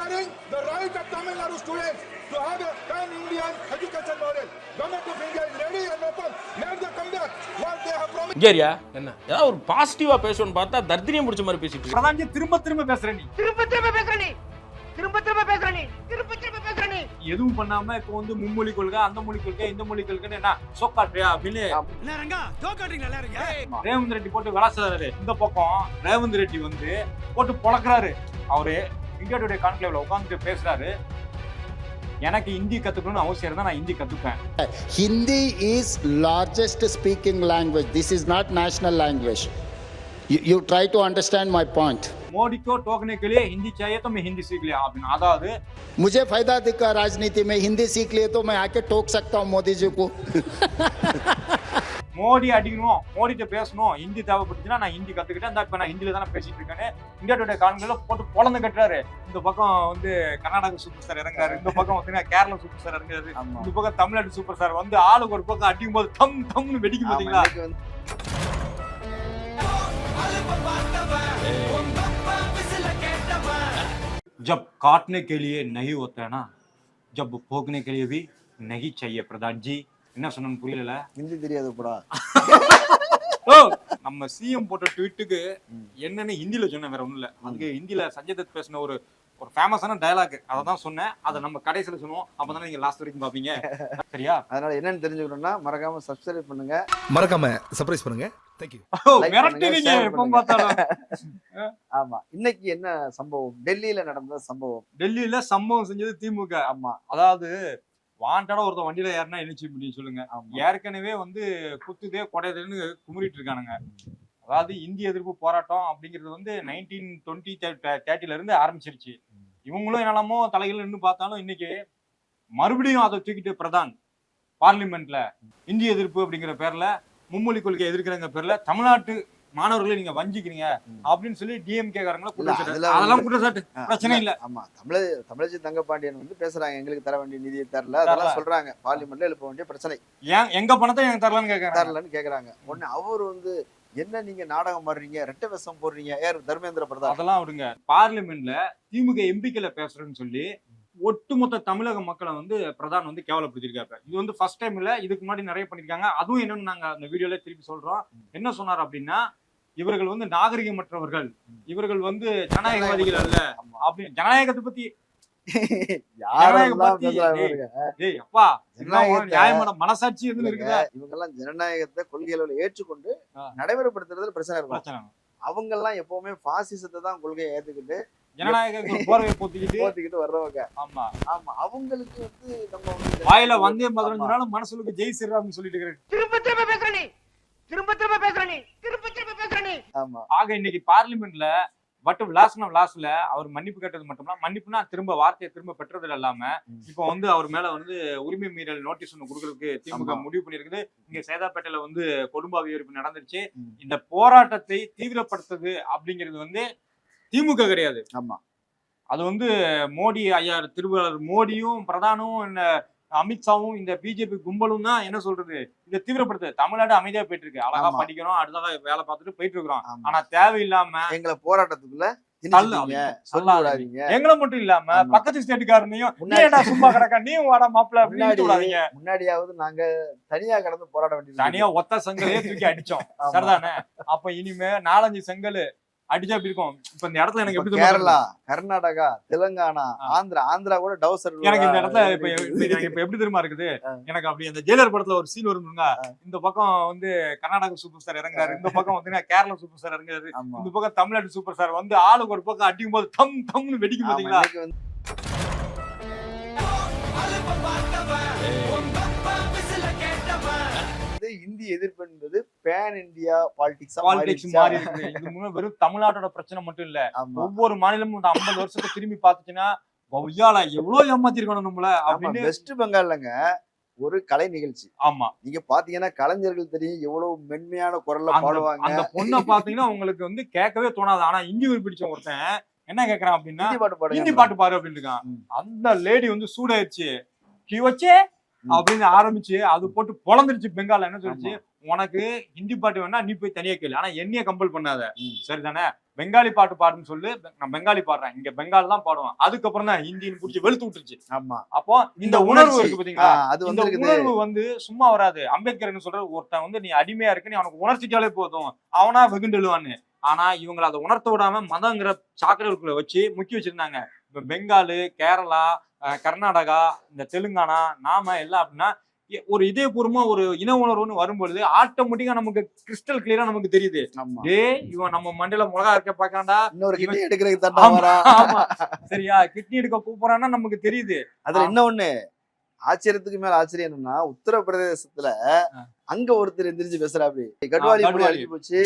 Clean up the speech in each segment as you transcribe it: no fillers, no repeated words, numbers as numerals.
declaring the right of Tamil Nadu students to have a pan-Indian education model. Government of India is ready and open. Let them come back. What they have promised. கேரியா என்ன ஏதாவது ஒரு பாசிட்டிவா பேசணும்னு பார்த்தா தர்தினியம் பிடிச்ச மாதிரி பேசிட்டு இருக்க. பிரதான்ஜி திரும்ப திரும்ப பேசுற நீ எதுவும் பண்ணாம இப்போ வந்து மும்மொழி கொள்கை அந்த மொழி கொள்கை இந்த மொழி கொள்கைன்னு என்ன சோக்காட்ரியா அப்படின்னு ரேவந்த் ரெட்டி போட்டு விளாசுறாரு. இந்த பக்கம் ரேவந்த் ரெட்டி வந்து போட்டு பொழக்கிறாரு. அவரு இந்தியா டுடே கான்க்ளேவ்ல உட்கார்ந்துட்டு பேசுறாரு, எனக்கு ஹிந்தி கத்துக்கணும்னு அவசியம் இருந்தா நான் Hindi கத்துப்பேன். Hindi is largest speaking language. This is not national language. You try to understand my point. Modi को टोकने के लिए हिंदी चाहिए तो मैं हिंदी सीख लिया அப்படின்னு. அதாவது मुझे फायदा दिखा राजनीति में, हिंदी सीख लिए तो मैं आके टोक सकता हूँ मोदी जी को. மோடி அடிக்கணும், மோடிட்ட பேசணும், ஹிந்தி தேவைப்பட்டுச்சுன்னா நான் ஹிந்தி கத்துக்கிட்டேன். இந்த இப்ப நான் ஹிந்தில தானே பேசிட்டு இருக்கேன்னு இந்தியா டுடே கான்க்ளேவ்ல போட்டு பொழந்து கட்டுறாரு. இந்த பக்கம் வந்து கர்நாடக சூப்பர் ஸ்டார் இறங்குறாரு, இந்த பக்கம் வந்து கேரளா சூப்பர் ஸ்டார் இறங்குறாரு, இந்த பக்கம் தமிழ்நாடு சூப்பர் ஸ்டார் வந்து ஆளுக்கு ஒரு பக்கம் அடிக்கும் போது தம் தம்னு வெடிக்கும் பாத்தீங்களா. जब काटने के लिए नहीं होता है ना, जब भोगने के लिए भी नहीं चाहिए प्रधान जी. என்ன சொன்னு புரியல. ஹிந்தி தெரியாது போடா. நம்ம சிஎம் போட்ட ட்வீட்டுக்கு என்னன்னு ஹிந்தில சொன்ன, வேற ஒண்ணும் இல்ல. அதுக்கு ஹிந்தில சஞ்சய் தத் பேசின ஒரு ஃபேமஸான டயலாக், அதை தான் சொன்னேன். அதை நம்ம கடைசியில சொல்லுவோம், அப்பதானே நீங்க லாஸ்ட் வரைக்கும் பாப்பீங்க. சரியா? அதனால என்னன்னு தெரிஞ்சுக்கணும்னா மறக்காம சப்ஸ்கிரைப் பண்ணுங்க, மறக்காம சர்ப்ரைஸ் பண்ணுங்க. தேங்க்யூ. மிரட்டுறீங்க எப்ப பார்த்தாலும். ஆமா, இன்னைக்கு என்ன சம்பவம்? டெல்லியில நடந்த சம்பவம். டெல்லியில சம்பவம் செஞ்சது திமுக. ஆமா, அதாவது வாண்டடா ஒருத்தன் வண்டியில ஏறினா என்ன செய்ய முடியும் சொல்லுங்க. ஏற்கனவே வந்து குத்துதே கொடையுதுன்னு குமுறிட்டு இருக்கானுங்க. அதாவது இந்திய எதிர்ப்பு போராட்டம் அப்படிங்கிறது வந்து 1920-30 இருந்து ஆரம்பிச்சிருச்சு. இவங்களும் என்னெல்லாமோ தலைகள் நின்று பார்த்தாலும் இன்னைக்கு மறுபடியும் அதை தூக்கிட்டு பிரதான் பார்லிமெண்ட்ல இந்திய எதிர்ப்பு அப்படிங்கிற பேர்ல, மும்மொழி கொள்கை எதிர்க்கிறங்க பேர்ல தமிழ்நாட்டு மாணவர்களை நீங்க வஞ்சிக்கிறீங்க அப்படின்னு சொல்லி டிஎம்கே காரங்களை குற்றச்சாட்டு. அதெல்லாம் குற்றச்சாட்டு, பிரச்சனை இல்ல. ஆமா, தமிழச்சி தங்கபாண்டியன் வந்து பேசுறாங்க, எங்களுக்கு தர வேண்டிய நிதியை தரல, அதெல்லாம் சொல்றாங்க. பார்லிமெண்ட்ல எழுப்ப வேண்டிய பிரச்சனை, ஏன் எங்க பணத்தை எனக்கு தரலன்னு கேக்குறாங்க. ஒண்ணு அவர் வந்து என்ன நீங்க நாடகம் மாறுறீங்க, ரெட்டை வேஷம் போடுறீங்க, யார் தர்மேந்திர பிரதான், அதெல்லாம் விடுங்க. பார்லிமெண்ட்ல திமுக எம்பிக்களை பேசுறேன்னு சொல்லி ஒட்டுமொத்த தமிழக மக்களை வந்து பிரதான் வந்து கேவலப்படுத்திருக்காரு. இது வந்து ஃபர்ஸ்ட் டைம் இல்ல, இதுக்கு முன்னாடி நிறைய பண்ணிருக்காங்க. அதுவும் என்னன்னு நாங்க அந்த வீடியோல திருப்பி சொல்றோம். என்ன சொன்னார் அப்படின்னா, இவர்கள் வந்து நாகரிகமற்றவர்கள், இவர்கள் வந்து ஜனநாயகவாதிகள் அல்ல அப்படின்னு. ஜனநாயகத்தை பத்தி மனசாட்சி இருக்குதா? இவங்க எல்லாம் ஜனநாயகத்தை கொள்கைகளை ஏற்றுக்கொண்டு நடைமுறைப்படுத்துறதுல பிரச்சனை இருக்கும். அவங்க எல்லாம் எப்பவுமே பாசிசத்தை தான் கொள்கையை ஏத்துக்கிட்டு ஜனநாயக போர்வை போத்திக்கிட்டு வர்றவங்க. ஆமா ஆமா, அவங்களுக்கு வந்து நம்ம வந்து வாயில வந்தே 15 நாள் மனசுக்கு ஜெய் ஸ்ரீராம் சொல்லிட்டு இருக்கிறேன். ஆமா, ஆக இன்னைக்கு பார்லிமெண்ட்ல மட்டும் லாஸ்ட்ல அவர் மன்னிப்பு கேட்டது மட்டும் மன்னிப்புனா திரும்ப வார்த்தையை திரும்ப பெற்றது இல்லாம இப்ப வந்து அவர் மேல வந்து உரிமை மீறல் நோட்டீஸ் ஒண்ணு கொடுக்கறதுக்கு திமுக முடிவு பண்ணிருக்குது. இங்க சேதாப்பேட்டையில வந்து கொடும்பாவியரிப்பு நடந்துருச்சு. இந்த போராட்டத்தை தீவிரப்படுத்துது அப்படிங்கிறது வந்து திமுக கிடையாது. ஆமா, அது வந்து மோடி ஐயா திருவாளர் மோடியும் பிரதானும் அமித்ஷாவும் இந்த பிஜேபி கும்பலும் தான் என்ன சொல்றது, இதை தீவிரப்படுத்து. தமிழ்நாடு அமைதியா போயிட்டு இருக்கு, அழகா படிக்கிறோம், அடுத்ததா வேலை பார்த்துட்டு போயிட்டு இருக்கிறோம். ஆனா தேவையில்லாம எங்களை போராட்டத்துக்குள்ள எங்களை மட்டும் இல்லாம பக்கத்து ஸ்டேட்டுக்காரனையும் சும்மா கிடக்கா நீயும் வாடா மாப்பிள்ள அப்படின்னு. முன்னாடியாவது நாங்க தனியா கடந்து போராட வேண்டியது, தனியா ஒத்த செங்கலே தூக்கி அடிச்சோம். சரிதானே? அப்ப இனிமே 4-5 செங்கல் அடிச்சா அப்படி இருக்கும். இப்ப இந்த இடத்துல எனக்கு எப்படி கேரளா, கர்நாடகா, தெலுங்கானா, ஆந்திரா கூட டவுசர். எனக்கு இந்த இடத்துல இப்ப எப்படி தெரியுமா இருக்குது, எனக்கு அப்படி அந்த ஜெயிலர் படத்துல ஒரு சீன் வருங்க. இந்த பக்கம் வந்து கர்நாடக சூப்பர் ஸ்டார் இறங்குறாரு, இந்த பக்கம் வந்து கேரளா சூப்பர் ஸ்டார் இறங்குறாரு, இந்த பக்கம் தமிழ்நாடு சூப்பர் ஸ்டார் வந்து ஆளுக்கு ஒரு பக்கம் அடிக்கும் போது தம் தம்னு வெடிக்கும் பாத்தீங்களா. இந்திய எதிர்ப்பு என்பது பேன் இந்தியா பாலிடிக்ஸ் மாறி இருக்கு. இது முன்ன வெறும் தமிழ்நாட்டோட பிரச்சனை மட்டும் இல்ல, ஒவ்வொரு மாநிலமும் 50 வருஷத்துக்கு திரும்பி பாத்துச்சுன்னா எவ்வளவு ஏமாத்தி இருக்கணும் நம்மள அப்படின்னு. வெஸ்ட் பெங்கால்லங்க ஒரு கலை நிகழ்ச்சி. ஆமா, நீங்க பாத்தீங்கன்னா கலைஞர்கள் தெரியும் எவ்வளவு மென்மையான குரல்ல பாடுவாங்க. அந்த பொண்ணை பாத்தீங்கன்னா உங்களுக்கு வந்து கேட்கவே தோணாது. ஆனா இந்தி பிடிச்ச ஒருத்தன் என்ன கேக்குறான் அப்படின்னா, ஹிந்தி பாட்டு பாரு அப்படின்னு இருக்கான். அந்த லேடி வந்து சூடாயிருச்சு, அப்படின்னு ஆரம்பிச்சு அது போட்டு பொழந்துருச்சு. பெங்கால் என்ன சொல்லிச்சு, உனக்கு ஹிந்தி பாட்டு வேணா நீ போய் தனியா கேளு, ஆனா என்னைய கம்பல் பண்ணாத. சரிதானே? பெங்காலி பாட்டு பாடுன்னு சொல்லு, நான் பெங்காலி பாடுறேன், இங்க பெங்கால் தான் பாடுவான். அதுக்கப்புறம் தான் ஹிந்தின்னு புடிச்சு வெளுத்து விட்டுருச்சு. ஆமா. அப்போ இந்த உணர்வு இருக்கு பாத்தீங்களா, அது இந்த வந்து உணர்வு வந்து சும்மா வராது. அம்பேத்கர் என்ன சொல்ற, ஒருத்தன் வந்து நீ அடிமையா இருக்கு, நீ அவனுக்கு உணர்ச்சிட்டாலே போதும், அவனா வெகுண்டெழுவான்னு. ஆனா இவங்களை அதை உணர்த்த விடாம மதங்கிற சாக்கடைக்குள்ள வச்சு முக்கி வச்சிருந்தாங்க. இப்ப பெங்காலு, கேரளா, கர்நாடகா, இந்த தெலுங்கானா, நாம எல்லாம் அப்படின்னா ஒரு இதயபூர்வமா ஒரு இன உணர்வுன்னு வரும்பொழுது ஆட்டோமேட்டிக்கா நமக்கு கிறிஸ்டல் கிளியரா நமக்கு தெரியுது. இவன் நம்ம மண்டையில மிளகா இருக்க பாக்காண்டா, இன்னொரு கிட்னி எடுக்கிறதுக்கு தட்டா வரா. சரியா, கிட்னி எடுக்க கூப்பிடறான்னா நமக்கு தெரியுது. அதுல இன்னொன்னு ஆச்சரியத்துக்கு மேல ஆச்சரியம் என்னன்னா, உத்தரப்பிரதேசத்துல அங்க ஒருத்தர் எந்திரிச்சு பேசுறாப்படி, கட்வாலி மொழி அழிஞ்சு போச்சு,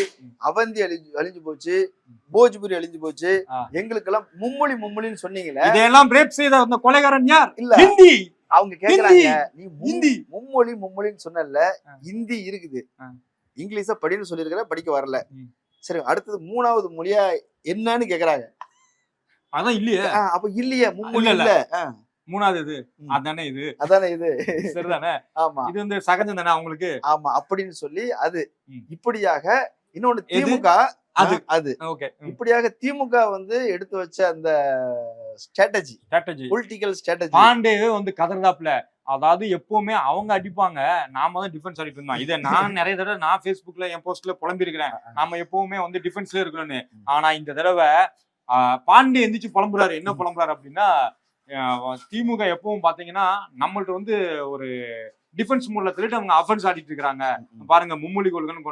அவந்தி அழிஞ்சு போச்சு, போஜ்புரி அழிஞ்சு போச்சு, எங்களுக்கெல்லாம் மும்மொழின்னு சொன்னீங்களே, இதெல்லாம் ரேப் செய்த அந்த கொலைகாரன் யார்? இல்ல ஹிந்தி. அவங்க கேக்குறாங்க, நீ ஹிந்தி மும்மொழின்னு சொன்னல, ஹிந்தி இருக்குது, இங்கிலீஷ படின்னு சொல்லியிருக்கிற, படிக்க வரல. சரி, அடுத்தது மூணாவது மொழியா என்னன்னு கேக்குறாங்க. அதான் இல்லையே. அப்ப இல்லையே, மும்மொழி இல்ல, மூணாவது இது அதானே, இது அதானே இது, சரிதானே? ஆமா, இது வந்து சகஜம் தானே அவங்களுக்கு. ஆமா அப்படின்னு சொல்லி அது இப்படியாக. இன்னொன்னு திமுக, அது ஓகே, இப்படியாக திமுக வந்து எடுத்து வச்ச அந்த ஸ்ட்ராட்டஜி, பொலிட்டிக்கல் ஸ்ட்ராட்டஜி, பாண்டே வந்து கதறதாப்ல. அதாவது எப்பவுமே அவங்க அடிப்பாங்க, நாம தான் டிஃபென்ஸ் அடிட்டு இருந்தோம். இதை நான் நிறைய தடவை நான் Facebookல என் போஸ்ட்ல புலம்பி இருக்கிறேன், நாம எப்பவுமே வந்து டிஃபென்ஸ்ல இருக்கணும்னு. ஆனா இந்த தடவை பாண்டே எந்திரிச்சு புலம்புறாரு. என்ன புலம்புறாரு அப்படின்னா, திமுக எப்பவும் பாத்தீங்கன்னா நம்மள்ட்ட வந்து ஒரு டிஃபென்ஸ் மூட்ல சொல்லிட்டு அவங்க அஃபென்ஸ் ஆடிட்டு இருக்காங்க. பாருங்க, மும்மொழி கொள்கைன்னு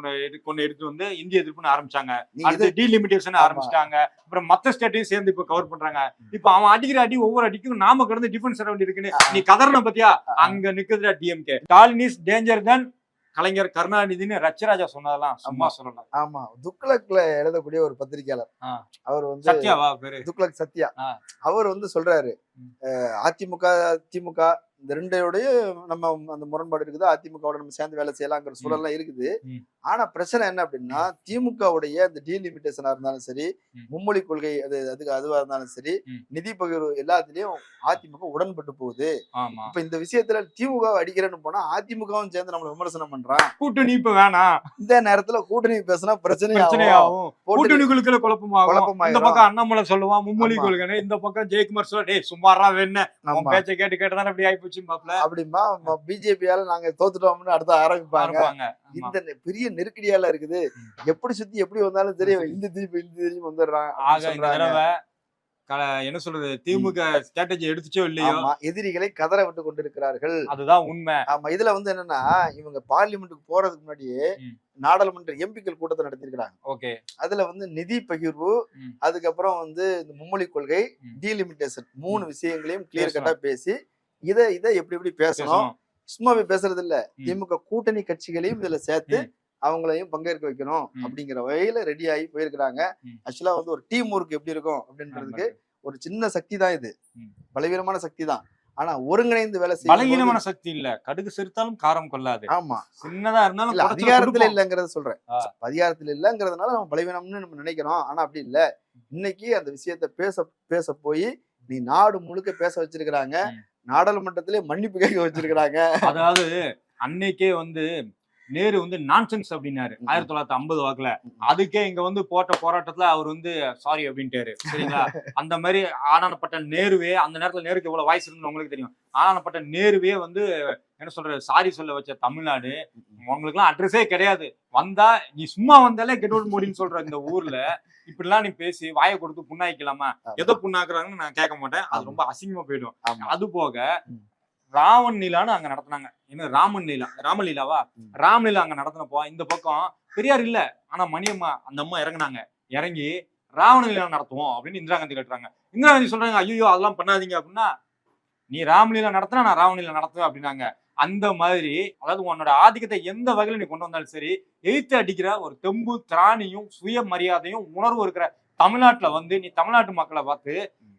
கொண்டு எடுத்து வந்து இந்திய எதிர்ப்புன்னு ஆரம்பிச்சாங்க, அடுத்து டீலிமிட்டேஷன் ஆரம்பிச்சிட்டாங்க, அப்புறம் மத்த ஸ்டேட்டையும் சேர்ந்து இப்ப கவர் பண்றாங்க. இப்ப அவன் அடிக்கிற அடி ஒவ்வொரு அடிக்கும் நாம கடந்து டிஃபென்ஸ் வேண்டி இருக்குன்னு நீ கதறன பத்தியா, அங்க நிக்குதுடா டிஎம்கே. ஸ்டாலின் இஸ் டேஞ்சர் தான் கலைஞர் கருணாநிதினு ரச்சராஜா சொன்னதெல்லாம் சும்மா சொல்லலாம். ஆமா, துக்ளக்ல எழுதக்கூடிய ஒரு பத்திரிகையாளர், அவர் வந்து சத்யாவா பேரு, துக்ளக் சத்யா, அவர் வந்து சொல்றாரு, அதிமுக திமுக இந்த ரெண்டோடைய நம்ம அந்த முரண்பாடு இருக்குது, அதிமுகவோட நம்ம சேர்ந்து வேலை செய்யலாங்கிற சூழல்லாம் இருக்குது. ஆனா பிரச்சனை என்ன அப்படின்னா, திமுகவுடைய இந்த டீலிமிட்டேஷனா இருந்தாலும் சரி, மும்மொழி கொள்கை அதுவா இருந்தாலும் சரி, நிதி பகிர்வு எல்லாத்துலயும் அதிமுக உடன்பட்டு போகுது. இப்ப இந்த விஷயத்துல திமுக அடிக்கிறேன்னு போனா அதிமுகவும் சேர்ந்து நம்மள விமர்சனம் பண்றான், கூட்டணி இப்ப வேணாம், இந்த நேரத்துல கூட்டணி பேசினா பிரச்சனையாகும், கூட்டணிக்குள்ள குழப்பமாகும். இந்த பக்கம் அண்ணாமலை சொல்லுவான் மும்மொழி கொள்கை, இந்த பக்கம் ஜெயக்குமார் சொல்ல டேய் சும்மாரா வேணு, அவன் பேச்சை கேட்டு கேட்டுதானே இப்படி ஆயிப்போச்சு அப்படிமா, பிஜேபியால நாங்க தோத்துட்டோம்னு அடுத்த ஆரம்பிப்பாங்க. இந்த பெரிய நெருக்கடியால இருக்குது, எப்படி சுத்தி எப்படி வந்தாலும் தெரியும், இந்த திருப்பி வந்துடுறாங்க. என்ன சொல்றது, திமுக ஸ்ட்ராட்டஜி எடுத்துச்சோ இல்லையோ, எதிரிகளை கதற விட்டு கொண்டிருக்கிறார்கள், அதுதான் உண்மை. ஆமா, இதுல வந்து என்னன்னா, இவங்க பார்லிமெண்ட்டுக்கு போறதுக்கு முன்னாடியே நாடாளுமன்ற எம்பிக்கள் கூட்டத்தை நடத்திருக்கிறாங்க. ஓகே, அதுல வந்து நிதி பகிர்வு, அதுக்கப்புறம் வந்து இந்த மும்மொழி கொள்கை, டீலிமிட்டேஷன், 3 விஷயங்களையும் கிளியர் கட்டா பேசி இதை எப்படி எப்படி பேசணும், சும்மாவே பேசுறது இல்ல, திமுக கூட்டணி கட்சிகளையும் இதுல சேர்த்து அவங்களையும் பங்கேற்க வைக்கணும் அப்படிங்கிற வகையில ரெடி ஆகி போயிருக்கிறாங்க. ஆக்சுவலா வந்து ஒரு டீம் ஒர்க் எப்படி இருக்கும் அப்படின்றதுக்கு ஒரு சின்ன சக்தி தான் இது, பலவீனமான சக்தி தான். ஆனா ஒருங்கிணைந்து வேலை செய்ய பலவீனமான சக்தி இல்ல, கடுகு சிறுத்தாலும் காரம் கொள்ளாது. ஆமா, சின்னதா இருந்தாலும் அதிகாரத்துல இல்லங்கிறத சொல்றேன், அதிகாரத்துல இல்லங்கிறதுனால நம்ம பலவீனம்னு நம்ம நினைக்கிறோம். ஆனா அப்படி இல்ல, இன்னைக்கு அந்த விஷயத்த பேச போய் நீ நாடு முழுக்க பேச வச்சிருக்கிறாங்க, நாடாளுமன்றத்திலே மன்னிப்பு கேட்க வச்சிருக்கிறாங்க. அதாவது அன்னைக்கே வந்து நேரு வந்து நான்சென்ஸ் அப்படின்னாரு 1950 வாக்குல, அதுக்கே இங்க வந்து போட்ட போராட்டத்துல அவர் வந்து சாரி அப்படின்ட்டாரு. சரிங்களா? அந்த மாதிரி ஆனானப்பட்ட நேருவே, அந்த நேரத்துல நேருக்கு எவ்வளவு வாய்ஸ் இருக்குன்னு உங்களுக்கு தெரியும், ஆனானப்பட்ட நேருவே வந்து என்ன சொல்றது, சாரி சொல்ல வச்ச தமிழ்நாடு. உங்களுக்கு எல்லாம் அட்ரஸே கிடையாது, வந்தா நீ சும்மா வந்தாலே கெட் அவுட் மோடின்னு சொல்ற இந்த ஊர்ல இப்படிலாம் நீ பேசி வாயை கொடுத்து புண்ணாய்க்கலாமா? எதோ புண்ணாக்குறாங்கன்னு நான் கேட்க மாட்டேன், அது ரொம்ப அசிங்கமா போயிடும். அது போக ராவன் லீலான்னு அங்க நடத்தினாங்க, என்ன ராமலீலாவா, ராமலீலா அங்க நடத்தினப்போ இந்த பக்கம் பெரியார் இல்ல, ஆனா மணியம்மா அந்த அம்மா இறங்கி ராவண லீலா நடத்துவோம் அப்படின்னு இந்திரா காந்தி கட்டுறாங்க. இந்திரா காந்தி சொல்றாங்க, ஐயோ அதெல்லாம் பண்ணாதீங்க அப்படின்னா, நீ ராமலீலா நடத்தினா நான் ராவணலீலா நடத்துவேன் அப்படின்னாங்க. அந்த மாதிரி, அதாவது உன்னோட ஆதிக்கத்தை எந்த வகையில நீ கொண்டு வந்தாலும் சரி, எதிர்த்து அடிக்கிற ஒரு தெம்பு திராணியும் சுயமரியாதையும் உணர்வு இருக்கிற தமிழ்நாட்டுல வந்து நீ தமிழ்நாட்டு மக்களை பார்த்து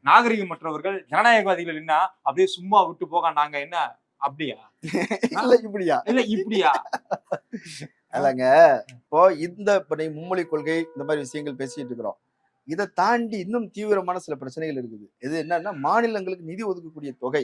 நாகரிகமற்றவர்கள் ஜனநாயகவாதிகள் என்ன அப்படியே சும்மா விட்டு போக, நாங்க என்ன அப்படியா இல்ல இப்படியா இல்லங்க. இப்போ இந்த மும்மொழி கொள்கை இந்த மாதிரி விஷயங்கள் பேசிட்டு இருக்கிறோம், இதை தாண்டி இன்னும் தீவிரமான சில பிரச்சனைகள் இருக்குது. இது என்னன்னா, மாநிலங்களுக்கு நிதி ஒதுக்கக்கூடிய தொகை,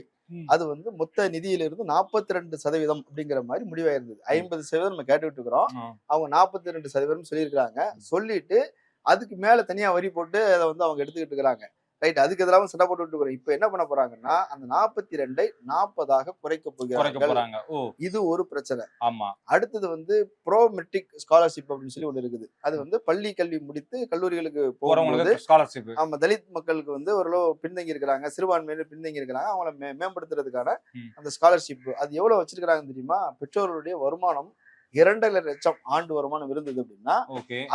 அது வந்து மொத்த நிதியிலிருந்து 42% அப்படிங்கிற மாதிரி முடிவாயிருந்தது. 50% நம்ம கேட்டுக்கிட்டு இருக்கிறோம். அவங்க 42% சொல்லியிருக்கிறாங்க. சொல்லிட்டு அதுக்கு மேல தனியா வரி போட்டு அதை வந்து அவங்க எடுத்துக்கிட்டு இருக்கிறாங்க. ரைட், அதுக்கு எதிராக சண்டை போட்டு இருக்கிறோம். இப்ப என்ன பண்ண போறாங்கன்னா அந்த 42 40 குறைக்க போகிறாங்க. இது ஒரு பிரச்சனை. ஆமா. அடுத்தது வந்து ப்ரோ மெட்ரிக் ஸ்காலர்ஷிப் அப்படின்னு சொல்லி ஒண்ணு இருக்குது. அது வந்து பள்ளி கல்வி முடித்து கல்லூரிகளுக்கு போகும்போது ஸ்காலர்ஷிப், ஆமா, தலித் மக்களுக்கு வந்து ஓரளவு பின்தங்கி இருக்கிறாங்க, சிறுபான்மையினர் பின்தங்கி இருக்கிறாங்க, அவங்கள மேம்படுத்துறதுக்கான அந்த ஸ்காலர்ஷிப் அது எவ்வளவு வச்சிருக்காங்க தெரியுமா? பெற்றோர்களுடைய வருமானம் 2.5 லட்சம் ஆண்டு வருமானம் இருந்தது அப்படின்னா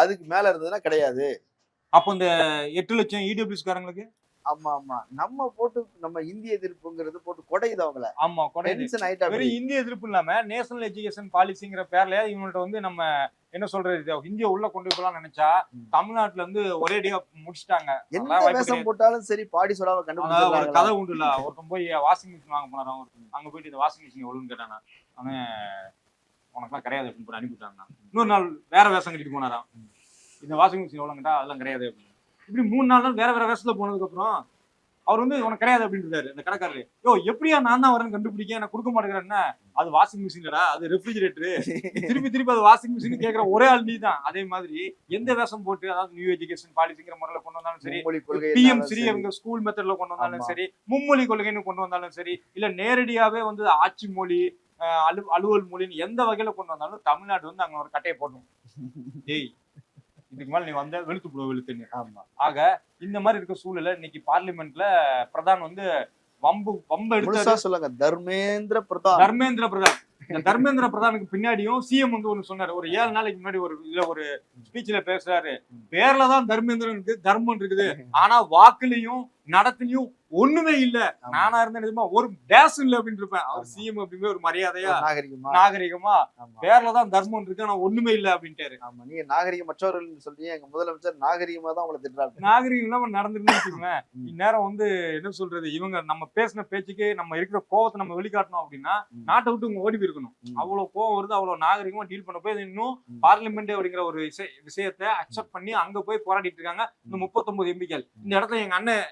அதுக்கு மேல இருந்ததுன்னா கிடையாது. அப்போ இந்த 8 லட்சம் இடபிள்யூஎஸ் காரங்களுக்கு ஆமா ஆமா நம்ம போட்டு நம்ம இந்திய எதிர்ப்புங்கிறது போட்டு கொடையுது அவங்கள. ஆமா, வெறும் இந்திய எதிர்ப்பு இல்லாம நேஷனல் எஜுகேஷன் பாலிசிங்கிற பேர்ல இவங்கள்ட்ட வந்து நம்ம என்ன சொல்றது, இந்தியா உள்ள கொண்டு போலாம் நினைச்சா தமிழ்நாட்டுல இருந்து ஒரேடியா முடிச்சிட்டாங்க. என்ன வேஷம் போட்டாலும் சரி பாடி சொல்லாம கண்டுபிடிச்சாங்க. ஒரு கதை உண்டு இல்ல, ஒருத்தன் போய் வாஷிங் மிஷின் வாங்க போனாராம். அங்க போயிட்டு இந்த வாஷிங் மிஷின் எவ்வளவுன்னு கேட்டானா, அவன் உனக்குலாம் கிடையாது அப்படின்னு போட்டு அனுப்பிவிட்டாங்க. இன்னொரு நாள் வேற வேஷம் கட்டிட்டு போனாராம். இந்த வாஷிங் மிஷின் எவ்வளவு கேட்டா அதெல்லாம் கிடையாது அப்படின்னு. இப்படி 3 நாள் வேற வேற வேஷத்துல போனதுக்கு அப்புறம் அவர் வந்து உனக்கு கிடையாது அப்படின்றாரு அந்த கடைக்காரரு. எப்படியா நான் தான் வரேன்னு கண்டுபிடிக்க எனக்கு கொடுக்க மாட்டேங்கிறேன்னா, அது வாஷிங் மிஷின்டா, அது ரெஃப்ரிஜிரேட்டரு, திருப்பி அது வாஷிங் மிஷின் கேட்கிற ஒரே ஆள் நீ தான். அதே மாதிரி எந்த வேஷம் போட்டு, அதாவது நியூ எஜுகேஷன் பாலிசிங்கிற முறையில கொண்டு வந்தாலும் சரி, பிஎம் ஸ்ரீ அவங்க ஸ்கூல் மெத்தட்ல கொண்டு வந்தாலும் சரி, மும்மொழி கொள்கைன்னு கொண்டு வந்தாலும் சரி, இல்ல நேரடியாவே வந்து ஆட்சி மொழி அலுவல் மொழின்னு எந்த வகையில கொண்டு வந்தாலும் தமிழ்நாடு வந்து அங்க ஒரு கட்டையை போடணும். ஏய், இதுக்கு மேல நீ வந்த வெளுத்து போடுவ வெளுத்துன்னு. ஆக இந்த மாதிரி இருக்க சூழல இன்னைக்கு பார்லிமெண்ட்ல பிரதான் வந்து வம்பு எடுத்து சொல்லுங்க. தர்மேந்திர பிரதான் இந்த தர்மேந்திர பிரதானுக்கு பின்னாடியும் சிஎம் வந்து ஒண்ணு சொன்னாரு. ஒரு 7 நாளைக்கு முன்னாடி ஒரு ஸ்பீச்ல பேசுறாரு. பேர்லதான் தர்மேந்திரன் இருக்கு, தர்மம் இருக்குது, ஆனா வாக்குலயும் நடத்திலையும் ஒண்ணுமே இல்ல. நானா இருந்தேன் ஒரு டேஸ் இல்ல அப்படின்னு இருப்பேன். அவர் சிஎம் அப்படிங்கிற ஒரு மரியாதையா நாகரிகமா பேர்லதான் தர்மம் இருக்கு, ஆனா ஒண்ணுமே இல்ல அப்படின்ட்டாரு. ஆமா, நீங்க நாகரிகமற்றவர்கள் சொல்றீங்க. எங்க முதலமைச்சர் நாகரிகமா தான் உங்களை திட்டுறாரு. நாகரிகம் இல்லாம நடந்துருன்னு இந்நேரம் வந்து என்ன சொல்றது, இவங்க நம்ம பேசின பேச்சுக்கு நம்ம இருக்கிற கோவத்தை நம்ம வெளிக்காட்டணும் அப்படின்னா நாட்டை விட்டு இவங்க ஓடி போயிருக்கணும். அவ்வளவு கோவம் வருது, அவ்வளவு நாகரிகமா டீல் பண்ண போய் இன்னும் பார்லிமெண்ட் அப்படிங்கிற ஒரு விஷயத்தை அக்செப்ட் பண்ணி அங்க போய் போராடிட்டு இருக்காங்க இந்த 39 எம்பிக்கள். இந்த இடத்துல எங்க அண்ணன்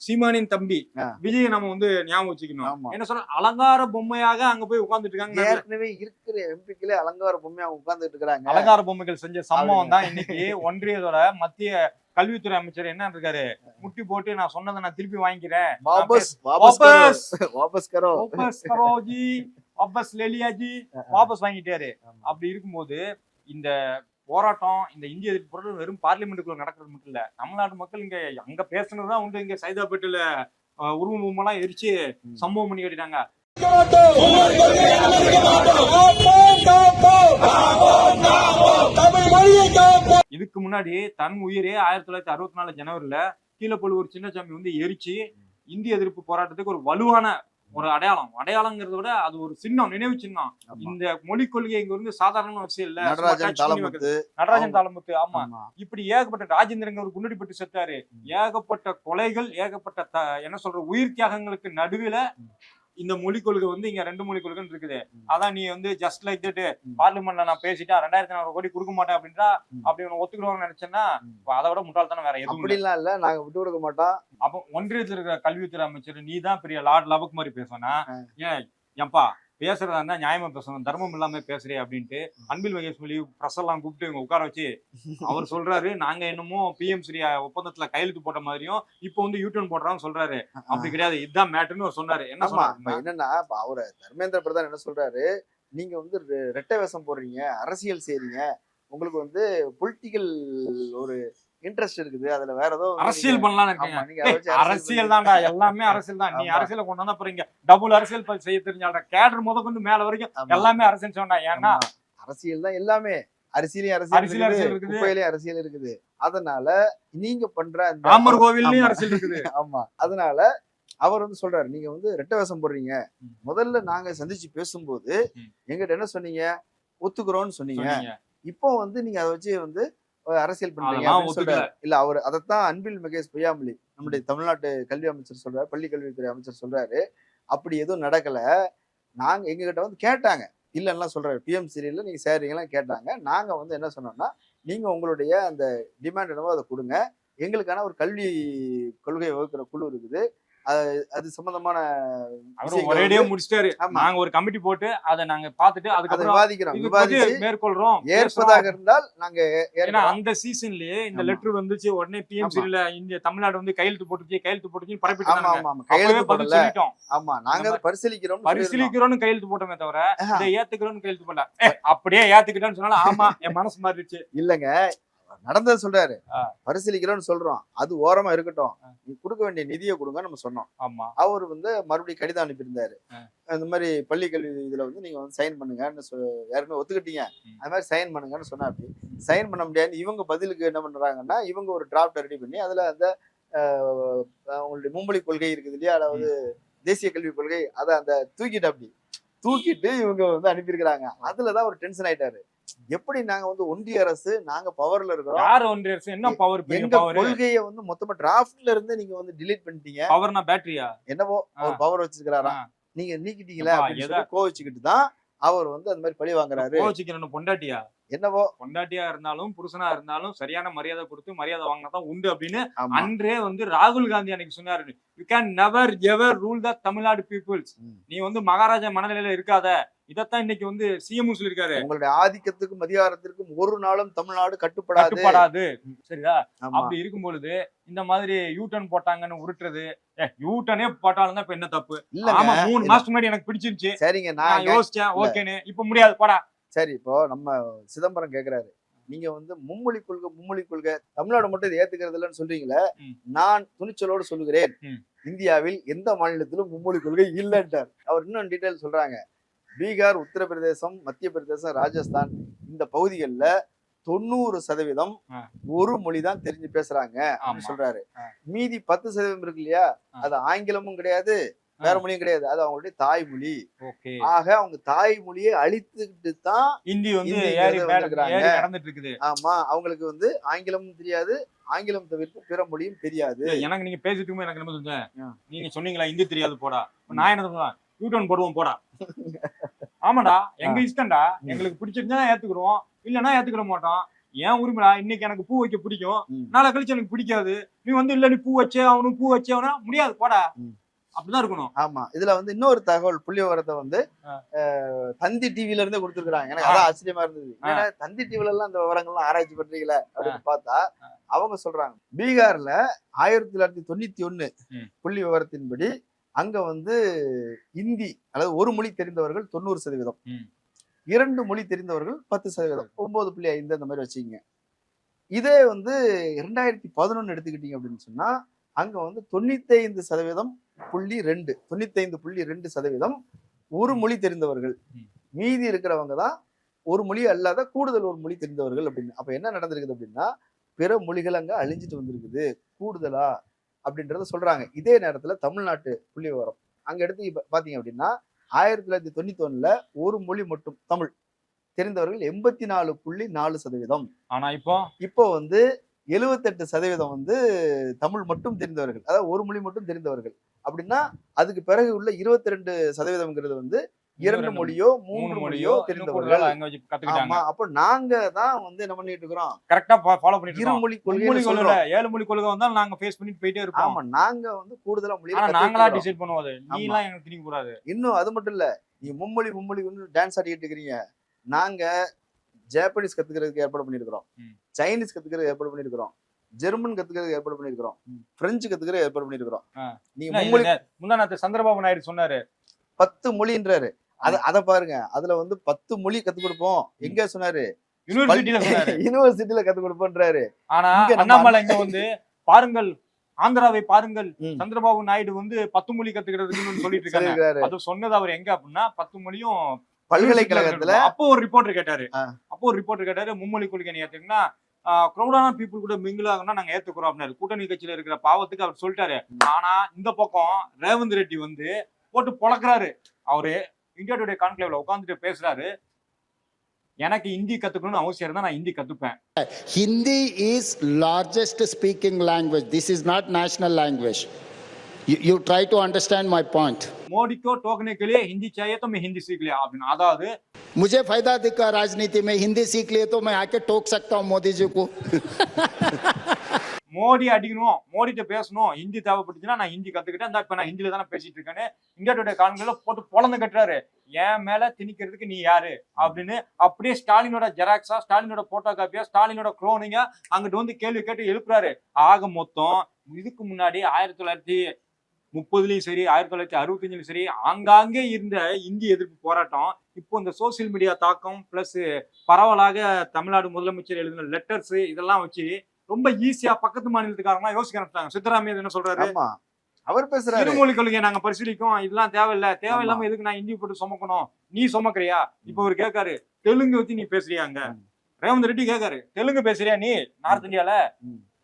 சீமானின் தம்பி விஜய நம்ம வந்து ஞாபகம் வச்சுக்கணும். என்ன சொல்ற, அலங்கார பொம்மையாக அங்க போய் உட்கார்ந்துட்டு இருக்காங்க. ஏற்கனவே இருக்கிற எம்பிக்களே அலங்கார பொம்மையாக உட்கார்ந்துட்டு இருக்காங்க. அலங்கார பொம்மைகள் செஞ்ச சம்பவம் தான் இன்னைக்கு ஒன்றியத்தோட மத்திய கல்வித்துறை அமைச்சர் என்ன இருக்காரு, முட்டி போட்டு நான் சொன்னதை நான் திருப்பி வாங்கிக்கிறேன், வாபஸ் லேலியாஜி வாபஸ் வாங்கிட்டாரு. அப்படி இருக்கும்போது இந்த போராட்டம், இந்த இந்திய எதிர்ப்பு போராட்டம் வெறும் பார்லிமெண்ட்டுக்குள்ள நடக்கிறது மட்டும் இல்ல, தமிழ்நாட்டு மக்கள் இங்க அங்க பேசுனதுதான் உண்டு. இங்க சைதாப்பேட்டில உருவமெல்லாம் எரிச்சு சம்பவம் பண்ணி கட்டிட்டாங்க. இதுக்கு முன்னாடி தன் உயிரே 1964 ஜனவரில கீழப்பழுவூர் சின்னசாமி வந்து எரிச்சு இந்திய எதிர்ப்பு போராட்டத்துக்கு ஒரு வலுவான ஒரு அடையாளங்கிறத விட அது ஒரு சின்னம், நினைவு சின்னம். இந்த மொழி கொள்கை இங்க வந்து சாதாரண விஷயம் இல்ல. நடராஜன் தாளமுத்து, ஆமா, இப்படி ஏகப்பட்ட ராஜேந்திரங்க ஒரு குண்டடிப்பட்டு செத்தாரு. ஏகப்பட்ட கொலைகள், ஏகப்பட்ட என்ன சொல்ற உயிர் தியாகங்களுக்கு நடுவில் இந்த மொழி கொள்கை வந்து இங்க 2 மொழி கொள்கைன்னு இருக்குது. அதான் நீ வந்து ஜஸ்ட் லைக் தட் பார்லிமெண்ட்ல நான் பேசிட்டேன் 2400 கோடி கொடுக்க மாட்டேன் அப்படின்றா, அப்படி ஒத்துக்கிடுவாங்க நினைச்சேன்னா அதை விட முட்டாள்தானே வேற எதுவும் இல்ல. நாங்க விட்டு கொடுக்க மாட்டோம். அப்போ ஒன்றியத்தில் இருக்கிற கல்வித்துறை அமைச்சர் நீ தான் பெரிய லார்ட் லபக் மாதிரி பேசுனா, ஏன்பா பேசுறதா இருந்தா நியாயமா பேசணும், தர்மம் இல்லாம பேசுறே அப்படின்ட்டு அன்பில் மகேஷ் மொழி பிரஸ் எல்லாம் கூப்பிட்டு இவங்க உட்கார வச்சு அவர் சொல்றாரு, நாங்க என்னமோ பிஎம் ஸ்ரீ ஒப்பந்தத்துல கையெழுத்து போட்ட மாதிரியும் இப்போ வந்து யூடியூன் போடுறான்னு சொல்றாரு. அப்படி கிடையாது, இதுதான் மேட்டர்னு சொன்னாரு. என்னன்னா அவரு தர்மேந்திர பிரதான் என்ன சொல்றாரு, நீங்க வந்து ரெட்டை வேஷம் போடுறீங்க, அரசியல் செய்றீங்க, உங்களுக்கு வந்து பொலிட்டிக்கல் ஒரு இன்ட்ரெஸ்ட் இருக்குது, அதுல வேற ஏதோ அரசியல் பண்ணலாம் இருக்கீங்க. அரசியல் தான்டா, எல்லாமே அரசியல் தான். நீ அரசியல கொண்டு வந்தா அப்புறம் இங்க டபுள் அரசியல் செய்ய தெரிஞ்சாடா, கேடர் முத கொண்டு மேல வரைக்கும் எல்லாமே அரசியல் சொன்னா. ஏன்னா அரசியல் தான் எல்லாமே, அரசியலையும் அரசியல் இருக்குது, குப்பையிலையும் அரசியல் இருக்குது. அதனால நீங்க பண்ற ராமர் கோவில்லையும் அரசியல் இருக்குது. ஆமா, அதனால அவர் வந்து சொல்றாரு, நீங்க வந்து ரெட்டை வேஷம் போடுறீங்க. முதல்ல நாங்க சந்திச்சு பேசும்போது எங்கிட்ட என்ன சொன்னீங்க, ஒத்துக்கிறோம்னு சொன்னீங்க. இப்போ வந்து நீங்க அதை வச்சு வந்து அரசியல் பண்றீங்க இல்ல. அவர் அதைத்தான் அன்பில் மகேஷ் பொய்யாமொழி நம்முடைய தமிழ்நாட்டு கல்வி அமைச்சர் சொல்றாரு, பள்ளி கல்வித்துறை அமைச்சர் சொல்றாரு, அப்படி எதுவும் நடக்கல. நாங்க எங்ககிட்ட வந்து கேட்டாங்க, இல்லைன்னா சொல்றாரு, பிஎம் சீரியல்ல நீங்க சேரீங்கலாம் கேட்டாங்க. நாங்க வந்து என்ன சொன்னோம்னா, நீங்க உங்களுடைய அந்த டிமாண்ட் என்னவோ அதை கொடுங்க, எங்களுக்கான ஒரு கல்வி கொள்கையை வகுக்கிற குழு இருக்குது, அது சம்பந்தமான அவரும் விஷயங்களை ஒரேடியா வந்து- முடிச்சிட்டாரு. ஆமா. நாங்க ஒரு கமிட்டி போட்டு அதை நாங்க பாத்துட்டு அதை அதுக்கப்புறம் விவாதிக்கிறோம். இது விவாதிச்சு வந்து மேற்கொள்றோம் ஏற்பதாக பேசுறோம். இருந்தால் நாங்க ஏன்னா ஏற்கிறோம். அந்த சீசன்லயே இந்த ஆமா. லெட்டர் வந்துச்சு உடனே பிஎம்சி ஆமா. இந்திய தமிழ்நாடு வந்து கையெழுத்து போட்டுச்சு ஆமா பரப்பிட்டாங்க. ஆமா ஆமா அப்பவே கையெழுத்து பதில் போடல. சொல்லிட்டோம். ஆமா நாங்க அதை பரிசீலிக்கிறோம். பரிசீலிக்கிறோம்னு கையெழுத்து போட்டோமே தவிர ஆஹா. இதை ஏத்துக்கிறோம்னு கையெழுத்து போடல. அப்படியே ஏத்துக்கிட்டேன்னு சொன்னாலும் ஆமா என் மனசு மாறிடுச்சு. இல்லங்க நடந்தது சொல்றாரு. ஆ. பரிசீலிக்கிறோம்னு சொல்றோம். அது ஓரமா இருக்கட்டும். நீ கொடுக்க வேண்டிய நிதியை கொடுங்க நம்ம சொன்னோம். ஆமா அவர் வந்து மறுபடியும் கடிதம் அனுப்பியிருந்தாரு. அந்த மாதிரி பள்ளி கல்வி இதுல வந்து நீங்க வந்து சைன் பண்ணுங்கன்னு யாருமே ஒத்துக்கிட்டீங்க. அது மாதிரி சைன் பண்ணுங்கன்னு சொன்னா அப்படி சைன் பண்ண முடியாது. இவங்க பதிலுக்கு என்ன பண்றாங்கன்னா இவங்க ஒரு டிராஃப்ட் ரெடி பண்ணி அதுல அந்த அவங்களுடைய மும்மொழி கொள்கை இருக்குது இல்லையா, அதாவது தேசிய கல்விக் கொள்கை அதை அந்த தூக்கிட்டு இவங்க வந்து அனுப்பியிருக்கிறாங்க. அதுலதான் ஒரு டென்ஷன் ஆயிட்டாரு. எப்படி நாங்க வந்து ஒன்றிய அரசு நாங்க பவர்ல இருக்கிறோம், யார் ஒன்றிய அரசு என்ன பவர் எங்க கொள்கையை வந்து மொத்தமா டிராஃப்ட்ல இருந்து நீங்க வந்து டிலீட் பண்ணிட்டீங்க. பவர்னா பேட்டரியா? என்னவோ அவர் பவர் வச்சிருக்கிறாரா, நீங்க நீக்கிட்டீங்களா அப்படின்னு சொல்லி கோவிச்சுக்கிட்டு தான் அவர் வந்து அந்த மாதிரி பழி வாங்குறாரு. கோவிச்சுக்கிறன்னு பொண்டாட்டியா? என்னவோ பொண்டாட்டியா இருந்தாலும் புருஷனா இருந்தாலும் சரியான மரியாதை கொடுத்து மரியாதை வாங்கினா தான் உண்டு அப்படின்னு ஆமா. அன்றே வந்து ராகுல் காந்தி அன்னைக்கு சொன்னாரு. You can never ever rule the Tamil Nadu peoples. நீ வந்து மகாராஜா மனநிலையில இருக்காத. இதத்தான் இன்னைக்கு வந்து சிஎம் சொல்லிருக்காரு. உங்களுடைய ஆதிக்கத்துக்கும் அதிகாரத்திற்கும் ஒரு நாளும் தமிழ்நாடு கட்டுப்படாது. சரியா? ஆமா. அப்படி இருக்கும் பொழுது இந்த மாதிரி யூ-டர்ன் போட்டாங்கன்னு உருட்டுறது, யூ-டர்னே போட்டாலும் தான் இப்ப என்ன தப்பு? ஆமா, 3 மாசத்துக்கு முன்னாடி எனக்கு பிடிச்சிருச்சு, சரிங்க. நான் நான் யோசிச்சேன், ஓகேன்னு. இப்ப முடியாது, போடா. சரி, இப்போ நம்ம சிதம்பரம் கேக்குறாரு, நீங்க வந்து மும்மொழி கொள்கை தமிழ்நாடு மட்டும் இதை ஏத்துக்கிறது இல்லைன்னு சொல்றீங்களே, நான் துணிச்சலோடு சொல்லுகிறேன், இந்தியாவில் எந்த மாநிலத்திலும் மும்மொழி கொள்கை இல்லைன்றார். அவர் இன்னும் டீட்டெயில் சொல்றாங்க. பீகார், உத்தரப்பிரதேசம், மத்திய பிரதேசம், ராஜஸ்தான் இந்த பகுதிகளில் 90% ஒரு மொழி தான் தெரிஞ்சு பேசுறாங்க அப்படின்னு சொல்றாரு. மீதி 10% இருக்கு இல்லையா, அது ஆங்கிலமும் கிடையாது, வேற மொழியும் கிடையாது, அது அவங்களுடைய தாய்மொழி. ஆக அவங்க தாய்மொழியை அழித்துக்கிட்டு தான் இந்தி வந்து நடந்துட்டு இருக்குது. ஆமா, அவங்களுக்கு வந்து ஆங்கிலமும் தெரியாது, ஆங்கிலம் தவிர்த்து பிற மொழியும் தெரியாது. எனக்கு நீங்க பேசிட்டு எனக்கு என்ன சொல்லுங்க, நீங்க சொன்னீங்களா இந்தி தெரியாது போடா, நான் என்ன சொல்லுவேன், யூ-டர்ன் போடுவோம் போடா. ஆமாடா, எங்க இஷ்டம்டா, எங்களுக்கு பிடிச்சிருந்தா ஏத்துக்கிறோம், இல்லன்னா ஏத்துக்கிற மாட்டோம். ஏன் உரிமைடா, இன்னைக்கு எனக்கு பூ வைக்க பிடிக்கும், நாளை கழிச்சு எனக்கு பிடிக்காது, நீ வந்து இல்ல நீ பூ வச்சே அவனா முடியாது, போடா. அப்படிதான் இருக்கணும். ஆமா, இதுல வந்து இன்னொரு தகவல் புள்ளி விவரத்தை வந்து தந்தி டிவில இருந்தே கொடுத்துருக்காங்க. எனக்கு அதான் ஆச்சரியமா இருந்தது. ஏன்னா தந்தி டிவில எல்லாம் அந்த விவரங்கள்லாம் ஆராய்ச்சி பண்றீங்களா அப்படின்னு பார்த்தா அவங்க சொல்றாங்க, பீகார்ல 1991 புள்ளி விவரத்தின்படி அங்க வந்து இந்தி அதாவது ஒரு மொழி தெரிந்தவர்கள் 90%, 2 மொழி தெரிந்தவர்கள் 10%, 9.5 அந்த மாதிரி வச்சுக்கீங்க. இதே வந்து 2011 எடுத்துக்கிட்டீங்க அப்படின்னு சொன்னா அங்க வந்து 95.2% ஒரு மொழி தெரிந்தவர்கள், மீதி இருக்கிறவங்க தான் ஒரு மொழி அல்லாத கூடுதல் ஒரு மொழி தெரிந்தவர்கள் அப்படின்னு. அப்ப என்ன நடந்திருக்குது அப்படின்னா, பிற மொழிகள் அங்க அழிஞ்சிட்டு வந்திருக்குது கூடுதலா அப்படின்றத சொல்றாங்க. இதே நேரத்துல தமிழ்நாட்டு புள்ளி விவரம் அங்க எடுத்து பாத்தீங்க அப்படின்னா 1991 ஒரு மொழி மட்டும் தமிழ் தெரிந்தவர்கள் 84.4%. ஆனா இப்போ வந்து 78% வந்து தமிழ் மட்டும் தெரிந்தவர்கள், அதாவது ஒரு மொழி மட்டும் தெரிந்தவர்கள். அப்படின்னா அதுக்கு பிறகு உள்ள 22% வந்து 2 மொழியோ 3 மொழியோ தெரிந்தவர்கள். ஆமா, அப்ப நாங்க தான் வந்து என்ன பண்ணிட்டு இருக்கிறோம், கரெக்டா ஃபாலோ பண்ணிட்டு இருக்கோம். இருமொழி கொள்கை 7 மொழி கொள்கை வந்தா நாங்க ஃபேஸ் பண்ணிட்டு போயிட்டே இருக்கோம். ஆமா, நாங்க வந்து கூடுதலா மொழி நாங்களா டிசைட் பண்ணுவோம். அது நீ எல்லாம் எனக்கு திணிக்க கூடாது. இன்னும் அது மட்டும் இல்ல, நீ மும்மொழி டான்ஸ் ஆடிட்டு இருக்கிறீங்க, நாங்க ஜாப்பனீஸ் கத்துக்கிறதுக்கு ஏற்பாடு பண்ணிருக்கிறோம், சைனீஸ் கத்துக்கிறதுக்கு ஏற்பாடு பண்ணிருக்கிறோம், ஜெர்மன் கத்துக்கிறதுக்கு ஏற்பாடு பண்ணிருக்கிறோம், பிரெஞ்சு கத்துக்கிறதுக்கு ஏற்பாடு பண்ணிருக்கிறோம். நீங்க மும்மொழி முந்தானத்து சந்திரபாபு நாயுடு சொன்னாரு 10 மொழின்றாரு. அத பாருங்க, அதுல வந்து 10 மொழி கத்து கொடுப்போம். எங்க சொன்னாரு, யூனிவர்சிட்டியில கத்து கொடுப்போன்றாரு. ஆனா அண்ணாமலை இங்க வந்து பாருங்கள், ஆந்திராவை பாருங்கள், சந்திரபாபு நாயுடு வந்து 10 மொழி கத்துக்கிறதுன்னு சொல்லிட்டு இருக்காரு. அது சொன்னது அவர் எங்க அப்படின்னா 10 மொழியும் பல்கலைக்கழகத்துல. அப்போ ஒரு ரிப்போர்ட்டர் கேட்டாரு, மும்மொழி கொள்கை ஏத்துக்குன்னா க்ரௌடான பீப்புள் கூட மிங்கிள் ஆகுனா நாங்க ஏத்துக்கிறோம் அப்படின்னாரு. கூட்டணி கட்சியில இருக்கிற பாவத்துக்கு அவர் சொல்லிட்டாரு. ஆனா இந்த பக்கம் ரேவந்த் ரெட்டி வந்து போட்டு பொழக்கிறாரு. அவரு இந்தியா டுடே கான்க்ளேவ்ல உட்கார்ந்துட்டு பேசுறாரு, எனக்கு ஹிந்தி கத்துக்கணும்னு அவசியம் இருந்தா நான் Hindi கத்துப்பேன். Hindi is largest speaking language. This is not national language. You try to understand my point. Modi को टोकने के लिए हिंदी चाहिए तो मैं हिंदी सीख लिया आपने. अदाவது मुझे फायदा दिखा राजनीति में, हिंदी सीख लिए तो मैं आके टोक सकता हूँ मोदी जी को. மோடி அடிக்கணும், மோடிட்ட பேசணும், ஹிந்தி தேவைப்பட்டுச்சுன்னா நான் ஹிந்தி கத்துக்கிட்டேன், இப்ப நான் ஹிந்தில தானே பேசிட்டு இருக்கேன்னு இந்தியா டுடே காணொலியில போட்டு பொழந்து கட்டுறாரு. என் மேல திணிக்கிறதுக்கு நீ யாரு அப்படின்னு. அப்படியே ஸ்டாலினோட ஜெராக்ஸா, ஸ்டாலினோட போட்டோ காப்பியா, ஸ்டாலினோட குளோனிங்கா அங்கிட்டு வந்து கேள்வி கேட்டு எழுப்புறாரு. ஆக மொத்தம் இதுக்கு முன்னாடி 1930லயும் சரி, 1965லயும் சரி, ஆங்காங்கே இருந்த இந்திய எதிர்ப்பு போராட்டம் இப்போ இந்த சோசியல் மீடியா தாக்கம் பிளஸ் பரவலாக தமிழ்நாடு முதலமைச்சர் எழுதின லெட்டர்ஸ் இதெல்லாம் வச்சு ரொம்ப ஈஸியா பக்கத்து மாநிலத்துக்காரங்க யோசிக்க ஆரம்பிச்சாங்க. சித்தராமையா என்ன சொல்றாரு? ஆமா, அவர் பேசுறாரு இருமொழி கொள்கையை நாங்க பரிசீலிக்கும், இதெல்லாம் தேவையில்லாம எதுக்கு நான் இந்தி போட்டு சுமக்கணும், நீ சுமக்கிறியா? இப்ப அவர் கேட்காரு, தெலுங்கு வச்சு நீ பேசுறியாங்க. ரேவந்த் ரெட்டி கேட்காரு, தெலுங்கு பேசுறியா நீ? நார்த் இந்தியால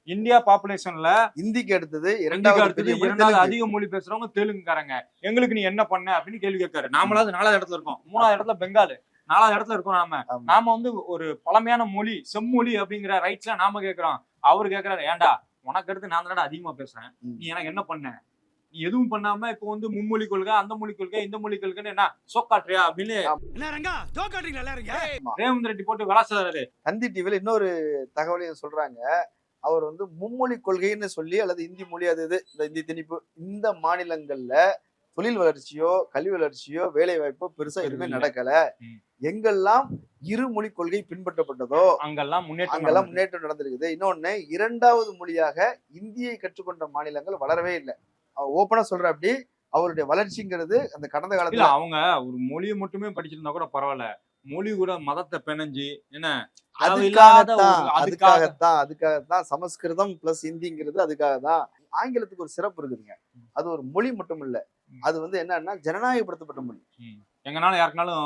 இந்தியா பாப்புலேஷன்ல இந்திக்கு அடுத்தது இரண்டாவது அதிக மொழி பேசுறவங்க தெலுங்குக்காரங்க. எங்களுக்கு நீ என்ன பண்ண அப்படின்னு கேள்வி கேட்காரு. நாமளாவது 4வது இடத்துல இருக்கோம், 3வது இடத்துல பெங்கால், 4வது இடத்துல இருக்கோம். நாம வந்து ஒரு பழமையான மொழி, செம்மொழி அப்படிங்கிற ரைட்ஸ்ல நாம கேட்கிறோம். அவரு கேட்கிறாரு, ஏன்டா உனக்கு அடுத்து நான் தானடா அதிகமா பேசுறேன், நீ எனக்கு என்ன பண்ண? நீ எதுவும் பண்ணாம இப்ப வந்து மும்மொழி கொள்கை, அந்த மொழி கொள்கை, இந்த மொழி கொள்கைன்னு என்ன சோக்காட்டுறியா அப்படின்னு ரேவந்த் ரெட்டி போட்டு விளாசாரு. தந்தி டிவில இன்னொரு தகவலையும் சொல்றாங்க. அவர் வந்து மும்மொழி கொள்கைன்னு சொல்லி, அல்லது இந்தி மொழி அது இது இந்த இந்தி திணிப்பு, இந்த மாநிலங்கள்ல தொழில் வளர்ச்சியோ கல்வி வளர்ச்சியோ வேலை வாய்ப்போ பெருசா எதுவுமே நடக்கல. எங்கெல்லாம் இருமொழி கொள்கை பின்பற்றப்பட்டதோ அங்கெல்லாம் முன்னேற்றம் நடந்திருக்குது. இன்னொன்னு, 2வது மொழியாக இந்தியை கற்றுக்கொண்ட மாநிலங்கள் வளரவே இல்லை. ஓப்பனா சொல்ற அப்படி அவருடைய வளர்ச்சிங்கிறது அந்த கடந்த காலத்துல அவங்க ஒரு மொழியை மட்டுமே படிச்சிருந்தா கூட பரவாயில்ல, மொழி கூட மதத்தை பிணைஞ்சு என்ன அதுக்காகத்தான் சமஸ்கிருதம் பிளஸ் ஹிந்திங்கிறது அதுக்காக தான். ஆங்கிலத்துக்கு ஒரு சிறப்பு இருக்குதுங்க, அது ஒரு மொழி மட்டும் இல்ல, அது வந்து என்னன்னா ஜனநாயகப்படுத்தப்பட்ட மொழி. எங்கனாலும் யாருக்குனாலும்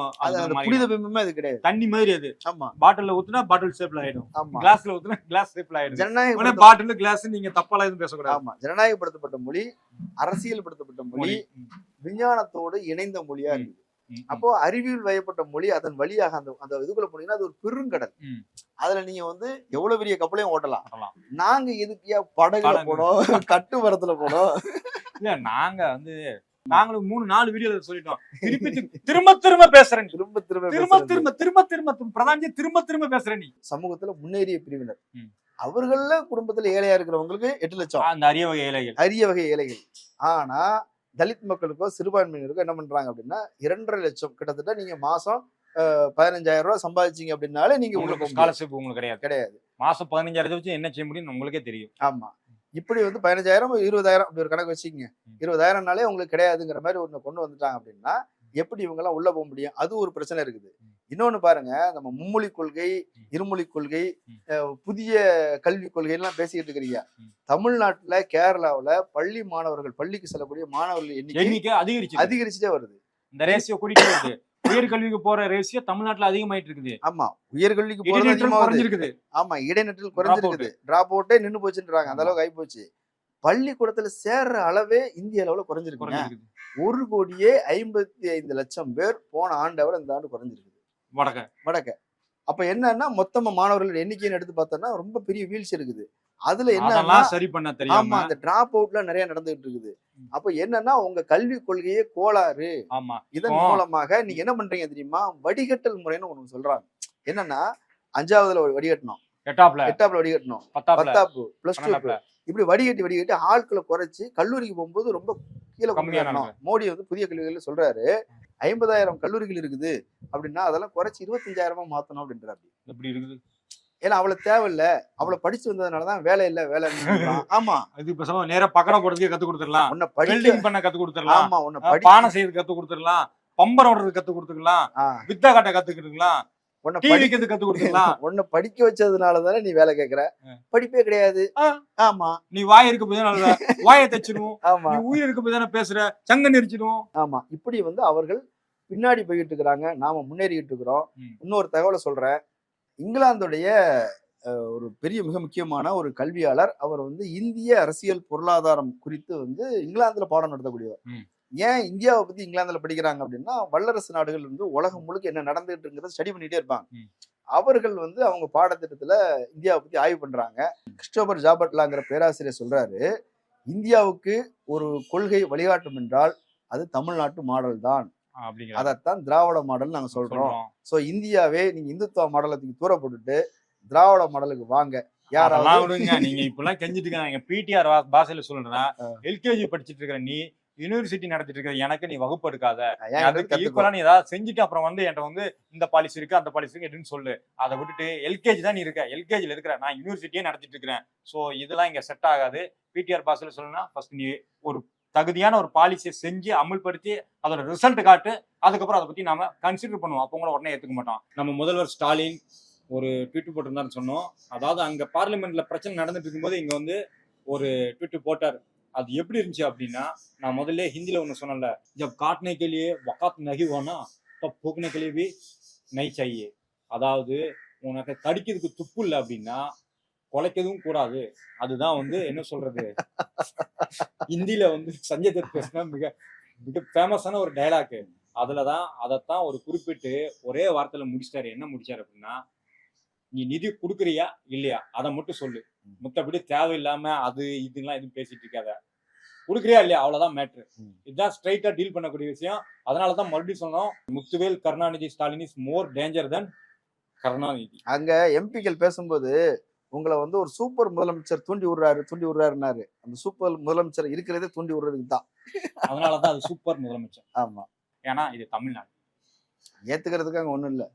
புனித பிம்பமே அது கிடையாது, தண்ணி மாதிரி அது. ஆமா, பாட்டில்ல ஊத்துனா பாட்டில் ஷேப்ல ஆயிடும், கிளாஸ்ல ஊத்துனா கிளாஸ் ஷேப்ல ஆயிடும். ஜனநாயக பாட்டில் கிளாஸ் நீங்க தப்பால எதுவும் பேசக்கூடாது. ஆமா, ஜனநாயகப்படுத்தப்பட்ட மொழி, அரசியல்படுத்தப்பட்ட மொழி, விஞ்ஞானத்தோடு இணைந்த மொழியா இருக்குது. அப்போ அறிவியல் வயப்பட்ட மொழி, அதன் வழியாக அந்த இதுக்குள்ள போனீங்கன்னா அது ஒரு பெருங்கடல். அதுல நீங்க வந்து எவ்வளவு பெரிய கப்பலையும் ஓட்டலாம். நாங்க எதுக்கியா படகுல போனோம், கட்டு மரத்துல போனோம்? இல்ல, நாங்க வந்து நாங்களும் 3-4 வீடியோல சொல்லிட்டோம், திரும்ப பேசுறேன், பிரதானி திரும்ப பேசுறேன். நீ சமூகத்துல முன்னேறிய பிரிவினர், அவர்கள குடும்பத்துல ஏழையா இருக்கிறவங்களுக்கு 8 லட்சம் அந்த அரிய வகை ஏழைகள். ஆனா தலித் மக்களுக்கோ சிறுபான்மையினருக்கோ என்ன பண்றாங்க அப்படின்னா 2.5 லட்சம் கிட்டத்தட்ட நீங்க மாசம் 15,000 ரூபாய் சம்பாதிச்சீங்க அப்படின்னாலே நீங்க உங்களுக்கு ஸ்காலர்ஷிப் உங்களுக்கு கிடையாது. மாசம் 15,000 வச்சு என்ன செய்ய முடியும் உங்களுக்கே தெரியும். ஆமா, இப்படி வந்து 15,000 20,000 அப்படி ஒரு கணக்கு வச்சுக்கீங்க. 20,000னாலே உங்களுக்கு கிடையாதுங்கிற மாதிரி ஒண்ணு கொண்டு வந்துட்டாங்க அப்படின்னா எப்படி இவங்க எல்லாம் உள்ள போக முடியும்? அது ஒரு பிரச்சனை இருக்குது. இன்னொன்னு பாருங்க, நம்ம மும்மொழி கொள்கை, இருமொழி கொள்கை, புதிய கல்விக் கொள்கை எல்லாம் பேசிக்கிட்டு இருக்கிறீங்க. தமிழ்நாட்டுல கேரளாவுல பள்ளி மாணவர்கள், பள்ளிக்கு செல்லக்கூடிய மாணவர்கள் எண்ணிக்கை அதிகரிச்சுட்டே வருது. இந்த ரேஷியோ கூடிட்டே வருது. உயர்கல்விக்கு போற ரேஷியோ தமிழ்நாட்டுல அதிகமாயிட்டு இருக்குது. ஆமா, உயர்கல்விக்கு போறது குறைஞ்சிருக்குது. ஆமா, இடைநிற்றல் குறைஞ்சிருக்குது, டிராப் அவுட்டே நின்று போச்சுன்றாங்க, அந்த அளவுக்கு ஆகி போச்சு. பள்ளிக்கூடத்துல சேர்ற அளவே இந்திய அளவுல குறைஞ்சிருக்கு. 1,55,00,000 பேர் போன ஆண்டை விட இந்த ஆண்டு குறைஞ்சிருக்குது வடக்க. அப்ப என்னன்னா மொத்தமா மாணவர்கள் எண்ணிக்கைன்னு எடுத்து பார்த்தோம்னா ரொம்ப பெரிய வீழ்ச்சி இருக்குது. அதுல என்ன சரி பண்ண தெரியாம ஆமா, அந்த டிராப் அவுட்ல நிறைய நடந்துகிட்டு இருக்குது. அப்ப என்னன்னா உங்க கல்வி கொள்கையே கோளாறு. ஆமா, இதன் மூலமாக நீங்க என்ன பண்றீங்க தெரியுமா? வடிகட்டல் முறைன்னு ஒண்ணு சொல்றாங்க. என்னன்னா 5ஆவதுல வடிகட்டணும், 8ஆப்ல வடிகட்டணும், 10ஆப்பு பிளஸ் 2 இப்படி வடிகட்டி ஆட்களை குறைச்சு கல்லூரிக்கு போகும்போது ரொம்ப கீழே கொண்டு. மோடி வந்து புதிய கல்லூரிகள் சொல்றாரு 50,000 கல்லூரிகள் இருக்குது அப்படின்னா அதெல்லாம் குறைச்சு 25,000 மாத்தணும் அப்படின்றாரு. எப்படி இருக்குது? ஏன்னா அவ்வளவு தேவையில்ல, அவ்வளவு படிச்சு வந்ததுனாலதான் வேலை இல்ல வேலை. ஆமா, இது பேசாம நேரா பக்கடை போடுறதுக்கே கத்து கொடுத்துடலாம், உன்னை வெல்டிங் பண்ண கத்து கொடுத்துடலாம், ஆமா, உன்னை பானை செய்யறது கத்து கொடுத்துடலாம், பம்பரம் ஓடுறது கத்து கொடுத்துக்கலாம், வித்தா காட்ட கத்துக்கிட்டுக்கலாம், உன்னை படிக்க வச்சதுனாலதானே நீ வேலை கேட்கிற. படிப்பே கிடையாது. ஆமா, நீ வாய் இருக்க போய் வாயை தச்சிடும். ஆமா, நீ உயிர் இருக்க போய் தானே பேசுற, சங்க நெரிச்சிடும். ஆமா, இப்படி வந்து அவர்கள் பின்னாடி போய்கிட்டு இருக்கிறாங்க, நாம முன்னேறிக்கிட்டு இருக்கிறோம். இன்னொரு தகவலை சொல்றேன். இங்கிலாந்துடைய ஒரு பெரிய மிக முக்கியமான ஒரு கல்வியாளர், அவர் வந்து இந்திய அரசியல் பொருளாதாரம் குறித்து வந்து இங்கிலாந்துல பாடம் நடத்தக்கூடியவர். ஏன் இந்தியாவை பத்தி இங்கிலாந்துல படிக்கிறாங்க அப்படின்னா, வல்லரசு நாடுகள் வந்து உலகம் முழுக்க என்ன நடந்துட்டு இருக்கிறத ஸ்டடி பண்ணிட்டே இருப்பாங்க. அவர்கள் வந்து அவங்க பாடத்திட்டத்துல இந்தியாவை பத்தி ஆய்வு பண்றாங்க. கிறிஸ்டோபர் ஜாபர்ட்லாங்கிற பேராசிரியர் சொல்றாரு, இந்தியாவுக்கு ஒரு கொள்கை வழிகாட்டும் என்றால் அது தமிழ்நாட்டு மாடல் தான், அதைத்தான் திராவிட மாடல் நாங்க சொல்றோம். சோ இந்தியாவே நீங்க இந்துத்துவ மாடலை தூர போட்டுட்டு திராவிட மாடலுக்கு வாங்க யாராவது அதெல்லாம் விடுங்க, நீங்க இப்பெல்லாம் கெஞ்சிட்டு இருக்காங்க. பிடிஆர் பாஷையில சொல்றேன்னா, எல்கேஜி படிச்சிட்டு இருக்கிற நீ யூனிவர்சிட்டி நடத்திட்டு இருக்கிற எனக்கு நீ வகுப்பு எடுக்காத. ஏன் அதுக்கு கத்துக்கோ. ஈக்குவலா நீ ஏதாவது செஞ்சுட்டு அப்புறம் வந்து என்கிட்ட வந்து இந்த பாலிசி இருக்கு அந்த பாலிசி இருக்கு எதுன்னு சொல்லு. அதை விட்டுட்டு எல்கேஜி தான் நீ இருக்க, எல்கேஜில இருக்கிற, நான் யூனிவர்சிட்டியே நடத்திட்டு இருக்கிறேன். ஸோ இதெல்லாம் இங்க செட் ஆகாது. பிடிஆர் பாஷையில சொல்லணும்னா ஃபர்ஸ்ட் நீ ஒரு தகுதியான ஒரு பாலிசியை செஞ்சு அமுல்படுத்தி அதோட ரிசல்ட் காட்டு. அதுக்கப்புறம் அதை பத்தி நாம கன்சிடர் பண்ணுவோம். அப்போ கூட உடனே ஏத்துக்க மாட்டோம். நம்ம முதல்வர் ஸ்டாலின் ஒரு ட்வீட் போட்டிருந்தாருன்னு சொன்னோம். அதாவது அங்க பார்லிமெண்ட்ல பிரச்சனை நடந்துட்டு இருக்கும்போது இங்க வந்து ஒரு ட்வீட் போட்டார். அது எப்படி இருந்துச்சு அப்படின்னா, நான் முதல்ல ஹிந்தில ஒண்ணு சொன்னேன்ல, ஜப் காட்னே கே லியே வகாத் நஹி ஹோனா தப் ஃபூக்னே கே லியே பி நஹி சாஹியே. அதாவது உனக்கு கடிக்கிறதுக்கு துப்பு இல்லை அப்படின்னா குலைக்கவும் கூடாது. அதுதான் வந்து என்ன சொல்றது, ஹிந்தில வந்து சஞ்சய் தத் பேசினா மிக மிக ஃபேமஸான ஒரு டைலாக். அதுலதான் அதைத்தான் ஒரு குறிப்பிட்டு ஒரே வார்த்தையில முடிச்சிட்டாரு. என்ன முடிச்சாரு அப்படின்னா, நீ நிதி கொடுக்குறியா இல்லையா அதை மட்டும் சொல்லு, மத்தபடி தேவையில்லாம அது இதுலாம் எதுவும் பேசிட்டு இருக்காத. கொடுக்குறியா இல்லையா அவ்வளவுதான் மேட்ரு. இதுதான் ஸ்ட்ரைட்டா டீல் பண்ணக்கூடிய விஷயம். அதனாலதான் மறுபடியும் சொன்னோம், Muthuvel Karunanidhi Stalin is more danger than Karunanidhi. அங்க எம்பிக்கள் பேசும்போது உங்களை வந்து ஒரு சூப்பர் முதலமைச்சர் தூண்டி விடுறாருன்னாரு. அந்த சூப்பர் முதலமைச்சர் இருக்கிறதே தூண்டி விடுறதுக்கு தான். அதனாலதான் அது சூப்பர் முதலமைச்சர். ஆமா, ஏன்னா இது தமிழ்நாடு. ஏத்துக்கிறதுக்கு அங்க ஒண்ணும் இல்ல.